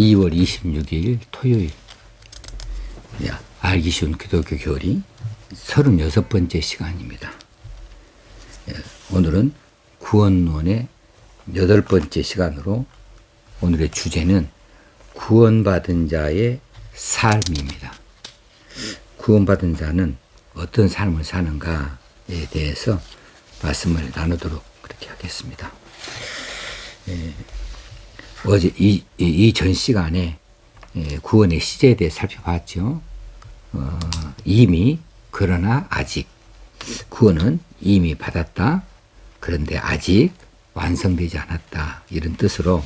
2월 26일 토요일. 알기 쉬운 기독교 교리 36번째 시간입니다. 오늘은 구원론의 8번째 시간으로 오늘의 주제는 구원받은 자의 삶입니다. 구원받은 자는 어떤 삶을 사는가에 대해서 말씀을 나누도록 그렇게 하겠습니다. 어제 전 시간에 구원의 시제에 대해 살펴봤죠. 이미, 그러나 아직. 구원은 이미 받았다. 그런데 아직 완성되지 않았다. 이런 뜻으로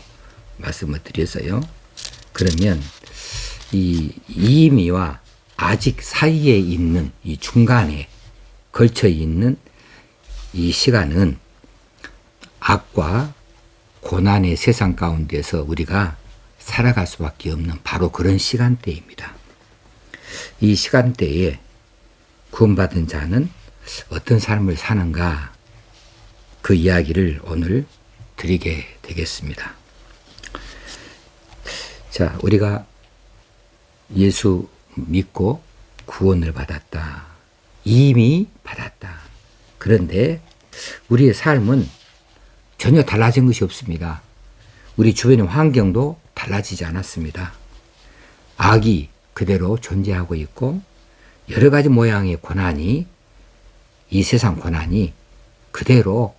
말씀을 드렸어요. 그러면 이 이미와 아직 사이에 있는 이 중간에 걸쳐 있는 이 시간은 악과 고난의 세상 가운데서 우리가 살아갈 수밖에 없는 바로 그런 시간대입니다. 이 시간대에 구원받은 자는 어떤 삶을 사는가, 그 이야기를 오늘 드리게 되겠습니다. 자, 우리가 예수 믿고 구원을 받았다. 이미 받았다. 그런데 우리의 삶은 전혀 달라진 것이 없습니다. 우리 주변의 환경도 달라지지 않았습니다. 악이 그대로 존재하고 있고 여러 가지 모양의 고난이, 이 세상 고난이 그대로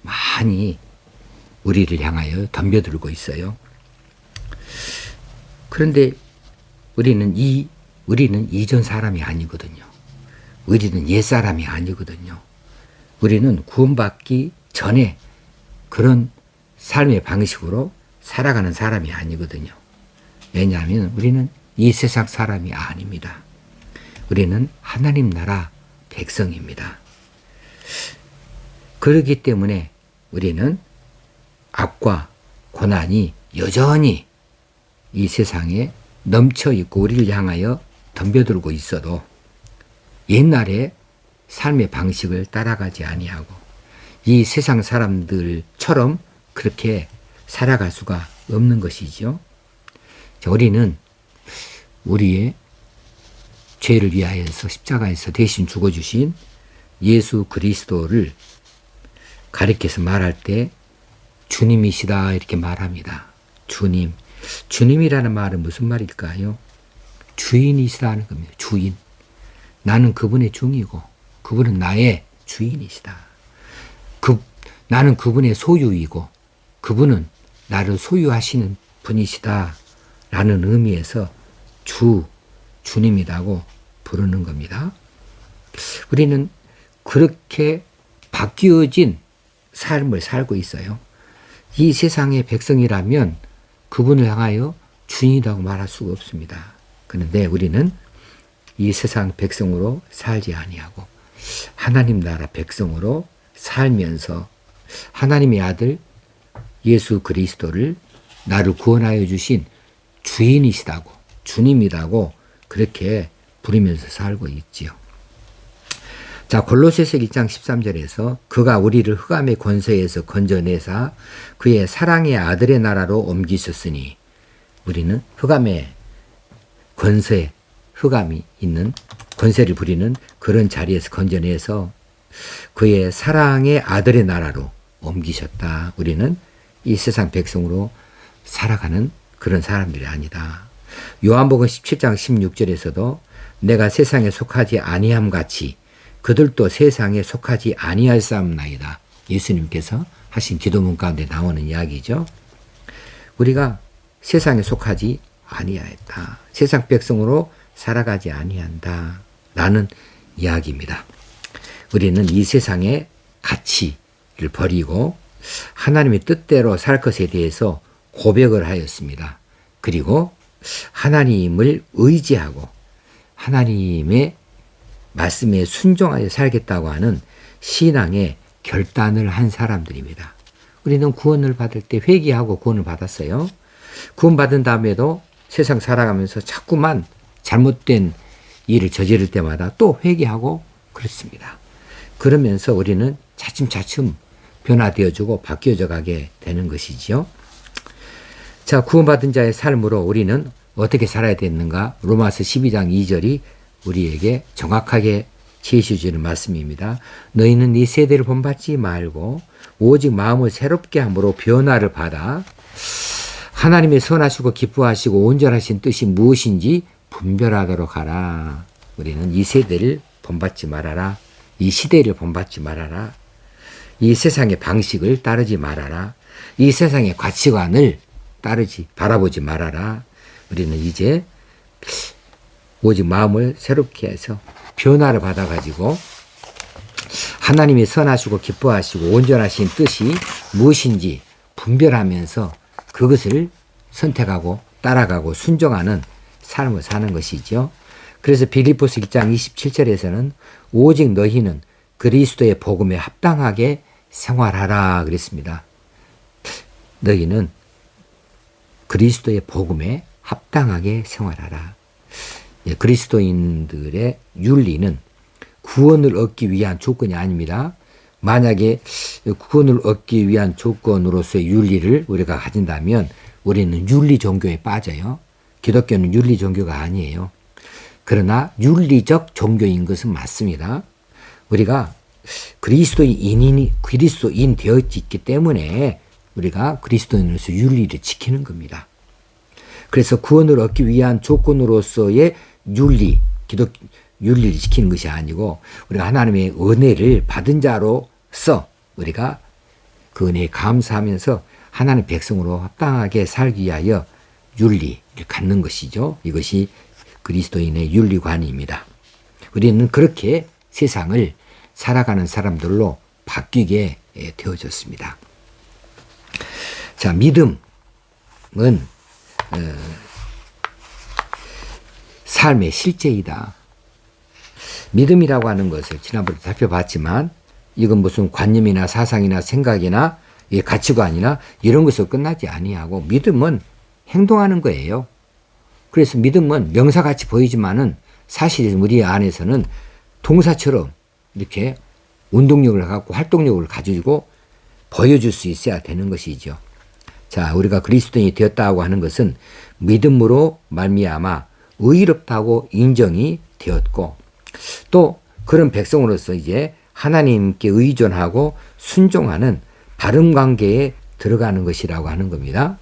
많이 우리를 향하여 덤벼들고 있어요. 그런데 우리는 이전 사람이 아니거든요. 우리는 옛 사람이 아니거든요. 우리는 구원받기 전에 그런 삶의 방식으로 살아가는 사람이 아니거든요. 왜냐하면 우리는 이 세상 사람이 아닙니다. 우리는 하나님 나라 백성입니다. 그렇기 때문에 우리는 악과 고난이 여전히 이 세상에 넘쳐 있고 우리를 향하여 덤벼들고 있어도 옛날에 삶의 방식을 따라가지 아니하고 이 세상 사람들처럼 그렇게 살아갈 수가 없는 것이죠. 우리는 우리의 죄를 위하여서 십자가에서 대신 죽어주신 예수 그리스도를 가리켜서 말할 때 주님이시다 이렇게 말합니다. 주님. 주님이라는 말은 무슨 말일까요? 주인이시다는 겁니다. 주인. 나는 그분의 종이고 그분은 나의 주인이시다. 나는 그분의 소유이고 그분은 나를 소유하시는 분이시다 라는 의미에서 주님이라고 부르는 겁니다. 우리는 그렇게 바뀌어진 삶을 살고 있어요. 이 세상의 백성이라면 그분을 향하여 주인이라고 말할 수가 없습니다. 그런데 우리는 이 세상 백성으로 살지 아니하고 하나님 나라 백성으로 살면서 하나님의 아들 예수 그리스도를 나를 구원하여 주신 주인이시다고, 주님이라고 그렇게 부르면서 살고 있지요. 자, 골로새서 1장 13절에서 그가 우리를 흑암의 권세에서 건져내사 그의 사랑의 아들의 나라로 옮기셨으니, 우리는 흑암의 권세, 흑암이 있는 권세를 부리는 그런 자리에서 건져내서 그의 사랑의 아들의 나라로 옮기셨다. 우리는 이 세상 백성으로 살아가는 그런 사람들이 아니다. 요한복음 17장 16절에서도 내가 세상에 속하지 아니함 같이 그들도 세상에 속하지 아니할 사람나이다. 예수님께서 하신 기도문 가운데 나오는 이야기죠. 우리가 세상에 속하지 아니하였다. 세상 백성으로 살아가지 아니한다. 라는 이야기입니다. 우리는 이 세상의 가치를 버리고 하나님의 뜻대로 살 것에 대해서 고백을 하였습니다. 그리고 하나님을 의지하고 하나님의 말씀에 순종하여 살겠다고 하는 신앙의 결단을 한 사람들입니다. 우리는 구원을 받을 때 회개하고 구원을 받았어요. 구원받은 다음에도 세상 살아가면서 자꾸만 잘못된 일을 저지를 때마다 또 회개하고 그렇습니다. 그러면서 우리는 차츰차츰 변화되어지고 바뀌어져 가게 되는 것이지요. 자, 구원받은 자의 삶으로 우리는 어떻게 살아야 되는가? 로마서 12장 2절이 우리에게 정확하게 제시해주는 말씀입니다. 너희는 이 세대를 본받지 말고 오직 마음을 새롭게 함으로 변화를 받아 하나님의 선하시고 기뻐하시고 온전하신 뜻이 무엇인지 분별하도록 하라. 우리는 이 세대를 본받지 말아라. 이 시대를 본받지 말아라. 이 세상의 방식을 따르지 말아라. 이 세상의 가치관을 바라보지 말아라. 우리는 이제 오직 마음을 새롭게 해서 변화를 받아가지고 하나님이 선하시고 기뻐하시고 온전하신 뜻이 무엇인지 분별하면서 그것을 선택하고 따라가고 순종하는 삶을 사는 것이죠. 그래서 빌립보서 1장 27절에서는 오직 너희는 그리스도의 복음에 합당하게 생활하라 그랬습니다. 너희는 그리스도의 복음에 합당하게 생활하라. 그리스도인들의 윤리는 구원을 얻기 위한 조건이 아닙니다. 만약에 구원을 얻기 위한 조건으로서의 윤리를 우리가 가진다면 우리는 윤리 종교에 빠져요. 기독교는 윤리 종교가 아니에요. 그러나 윤리적 종교인 것은 맞습니다. 우리가 그리스도인 되어 있기 때문에 우리가 그리스도인으로서 윤리를 지키는 겁니다. 그래서 구원을 얻기 위한 조건으로서의 윤리를 지키는 것이 아니고 우리가 하나님의 은혜를 받은 자로서 우리가 그 은혜에 감사하면서 하나님 백성으로 합당하게 살기 위하여 윤리를 갖는 것이죠. 이것이 그리스도인의 윤리관입니다. 우리는 그렇게 세상을 살아가는 사람들로 바뀌게 되어졌습니다. 자, 믿음은 삶의 실제이다. 믿음이라고 하는 것을 지난번에 살펴봤지만 이건 무슨 관념이나 사상이나 생각이나 가치관이나 이런 것으로 끝나지 아니하고 믿음은 행동하는 거예요. 그래서 믿음은 명사같이 보이지만은 사실 우리 안에서는 동사처럼 이렇게 운동력을 갖고 활동력을 가지고 보여줄 수 있어야 되는 것이죠. 자, 우리가 그리스도인이 되었다고 하는 것은 믿음으로 말미암아 의롭다고 인정이 되었고 또 그런 백성으로서 이제 하나님께 의존하고 순종하는 바른 관계에 들어가는 것이라고 하는 겁니다.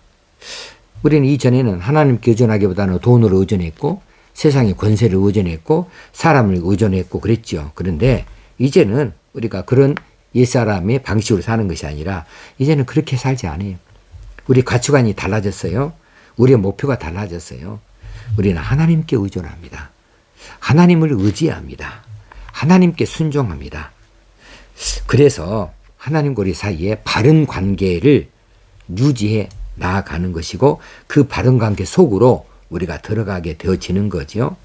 우리는 이전에는 하나님께 의존하기보다는 돈을 의존했고 세상의 권세를 의존했고 사람을 의존했고 그랬죠. 그런데 이제는 우리가 그런 옛사람의 방식으로 사는 것이 아니라 이제는 그렇게 살지 않아요. 우리 가치관이 달라졌어요. 우리의 목표가 달라졌어요. 우리는 하나님께 의존합니다. 하나님을 의지합니다. 하나님께 순종합니다. 그래서 하나님과 우리 사이에 바른 관계를 유지해 나아가는 것이고 그 바른 관계 속으로 우리가 들어가게 되어지는 거죠.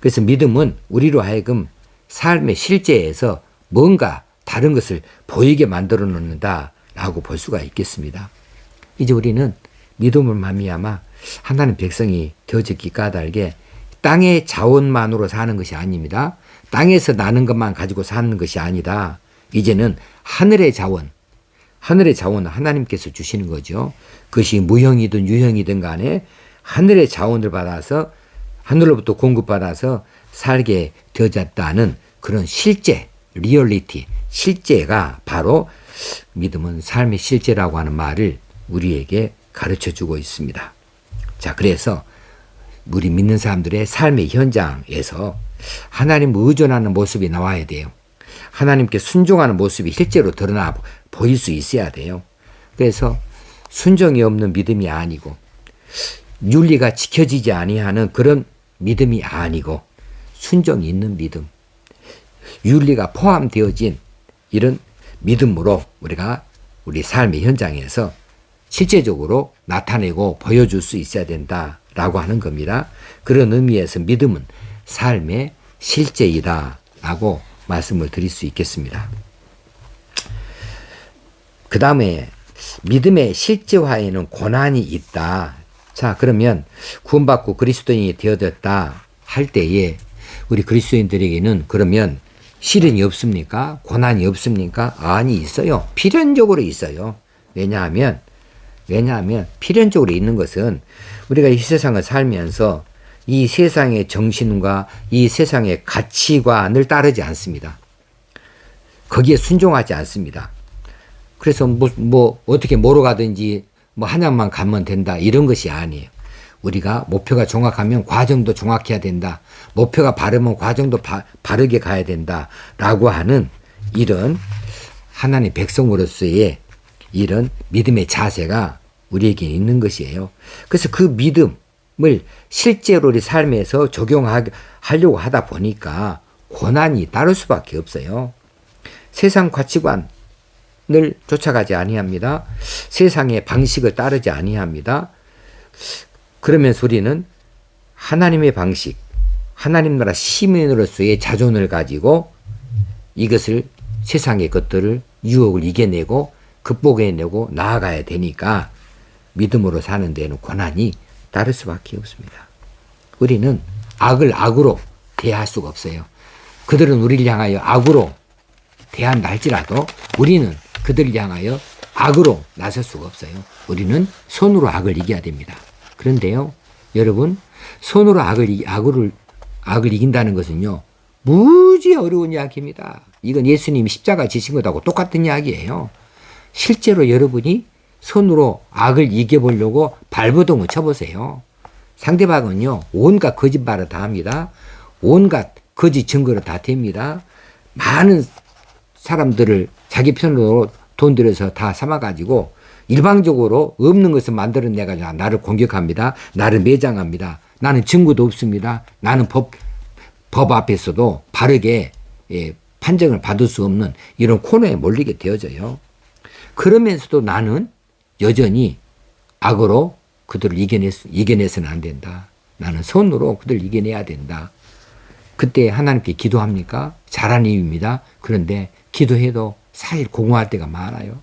그래서 믿음은 우리로 하여금 삶의 실제에서 뭔가 다른 것을 보이게 만들어 놓는다라고 볼 수가 있겠습니다. 이제 우리는 믿음을 말미암아 하나님 백성이 되어졌기 까닭에 땅의 자원만으로 사는 것이 아닙니다. 땅에서 나는 것만 가지고 사는 것이 아니다. 이제는 하늘의 자원을 하나님께서 주시는 거죠. 그것이 무형이든 유형이든 간에 하늘의 자원을 받아서 하늘로부터 공급받아서 살게 되어졌다는 그런 실제, 리얼리티, 실제가 바로 믿음은 삶의 실제라고 하는 말을 우리에게 가르쳐주고 있습니다. 자, 그래서 우리 믿는 사람들의 삶의 현장에서 하나님 의존하는 모습이 나와야 돼요. 하나님께 순종하는 모습이 실제로 드러나 보일 수 있어야 돼요. 그래서 순종이 없는 믿음이 아니고 윤리가 지켜지지 아니하는 그런 믿음이 아니고 순종이 있는 믿음, 윤리가 포함되어진 이런 믿음으로 우리가 우리 삶의 현장에서 실제적으로 나타내고 보여줄 수 있어야 된다라고 하는 겁니다. 그런 의미에서 믿음은 삶의 실제이다라고 말씀을 드릴 수 있겠습니다. 그 다음에 믿음의 실제화에는 고난이 있다. 자, 그러면 구원받고 그리스도인이 되어졌다 할 때에 우리 그리스도인들에게는 그러면 시련이 없습니까? 고난이 없습니까? 아니, 있어요. 필연적으로 있어요. 왜냐하면 왜냐하면 필연적으로 있는 것은 우리가 이 세상을 살면서 이 세상의 정신과 이 세상의 가치관을 따르지 않습니다. 거기에 순종하지 않습니다. 그래서 어떻게 뭐로 가든지 한양만 가면 된다 이런 것이 아니에요. 우리가 목표가 정확하면 과정도 정확해야 된다. 목표가 바르면 과정도 바르게 가야 된다라고 하는 이런 하나님의 백성으로서의 이런 믿음의 자세가 우리에게 있는 것이에요. 그래서 그 믿음을 실제로 우리 삶에서 적용하려고 하다 보니까 고난이 따를 수밖에 없어요. 세상 가치관을 쫓아가지 아니합니다. 세상의 방식을 따르지 아니합니다. 그러면서 우리는 하나님의 방식, 하나님 나라 시민으로서의 자존을 가지고 이것을 세상의 것들을 유혹을 이겨내고 극복해내고 나아가야 되니까 믿음으로 사는 데는 고난이 따를 수밖에 없습니다. 우리는 악을 악으로 대할 수가 없어요. 그들은 우리를 향하여 악으로 대한다 할지라도 우리는 그들을 향하여 악으로 나설 수가 없어요. 우리는 손으로 악을 이겨야 됩니다. 그런데요, 여러분, 손으로 악을 이긴다는 것은요, 무지 어려운 이야기입니다. 이건 예수님이 십자가 지신 것하고 똑같은 이야기예요. 실제로 여러분이 손으로 악을 이겨보려고 발버둥을 쳐보세요. 상대방은요, 온갖 거짓말을 다 합니다. 온갖 거짓 증거를 다 댑니다. 많은 사람들을 자기 편으로 돈 들여서 다 삼아가지고 일방적으로 없는 것을 만들어내가지고 나를 공격합니다. 나를 매장합니다. 나는 증거도 없습니다. 나는 법 앞에서도 바르게 판정을 받을 수 없는 이런 코너에 몰리게 되어져요. 그러면서도 나는 여전히 악으로 그들을 이겨내서는 안 된다. 나는 손으로 그들을 이겨내야 된다. 그때 하나님께 기도합니까? 잘한 이유입니다. 그런데 기도해도 사실 공허할 때가 많아요.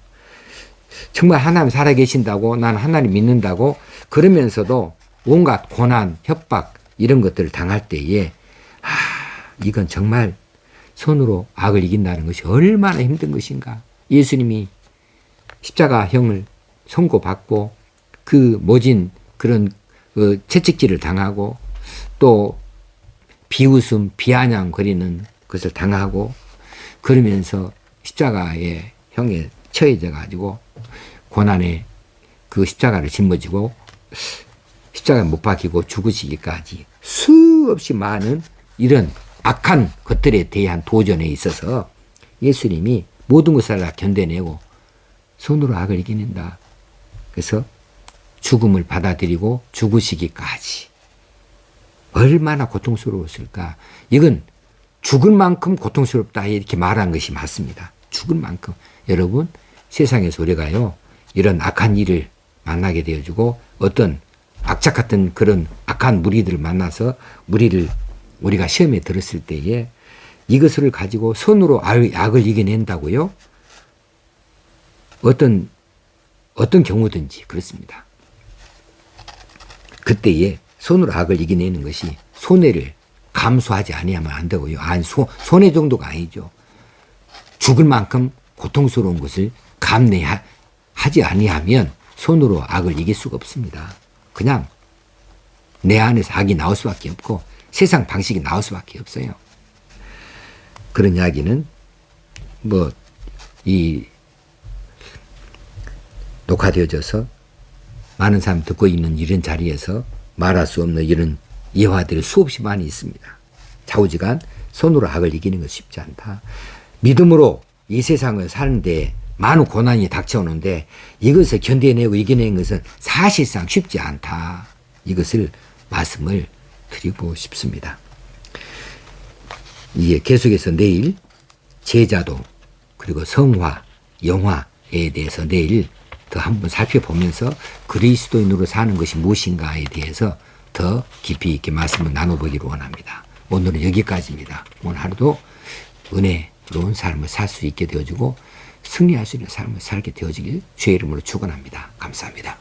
정말 하나님 살아계신다고 나는 하나님 믿는다고 그러면서도 온갖 고난, 협박 이런 것들을 당할 때에 이건 정말 손으로 악을 이긴다는 것이 얼마나 힘든 것인가. 예수님이 십자가형을 선고받고 그 모진 그런 채찍질을 당하고 또 비웃음, 비아냥거리는 것을 당하고 그러면서 십자가의 형에 처해져 가지고 고난에 그 십자가를 짊어지고 십자가에 못 박히고 죽으시기까지 수없이 많은 이런 악한 것들에 대한 도전에 있어서 예수님이 모든 것을 다 견뎌내고 손으로 악을 이겨낸다. 그래서 죽음을 받아들이고 죽으시기까지 얼마나 고통스러웠을까. 이건 죽을 만큼 고통스럽다 이렇게 말한 것이 맞습니다. 죽을 만큼. 여러분 세상에서 우리가요 이런 악한 일을 만나게 되어주고 어떤 악착 같은 그런 악한 무리들을 만나서 우리가 시험에 들었을 때에 이것을 가지고 손으로 악을 이겨낸다고요? 어떤 경우든지 그렇습니다. 그때에 손으로 악을 이겨내는 것이 손해를 감수하지 아니하면 안 되고요. 손해 정도가 아니죠. 죽을 만큼 고통스러운 것을 감내하지 아니하면 손으로 악을 이길 수가 없습니다. 그냥 내 안에서 악이 나올 수밖에 없고 세상 방식이 나올 수밖에 없어요. 그런 이야기는 녹화되어져서 많은 사람 듣고 있는 이런 자리에서 말할 수 없는 이런 예화들이 수없이 많이 있습니다. 좌우지간 손으로 악을 이기는 것 쉽지 않다. 믿음으로 이 세상을 사는데 많은 고난이 닥쳐오는데 이것을 견뎌내고 이겨내는 것은 사실상 쉽지 않다. 이것을 말씀을 드리고 싶습니다. 이제 계속해서 내일 제자도 그리고 성화, 영화에 대해서 내일 더 한번 살펴보면서 그리스도인으로 사는 것이 무엇인가에 대해서 더 깊이 있게 말씀을 나눠보기를 원합니다. 오늘은 여기까지입니다. 오늘 하루도 은혜로운 삶을 살 수 있게 되어주고 승리할 수 있는 삶을 살게 되어지길 주의 이름으로 축원합니다. 감사합니다.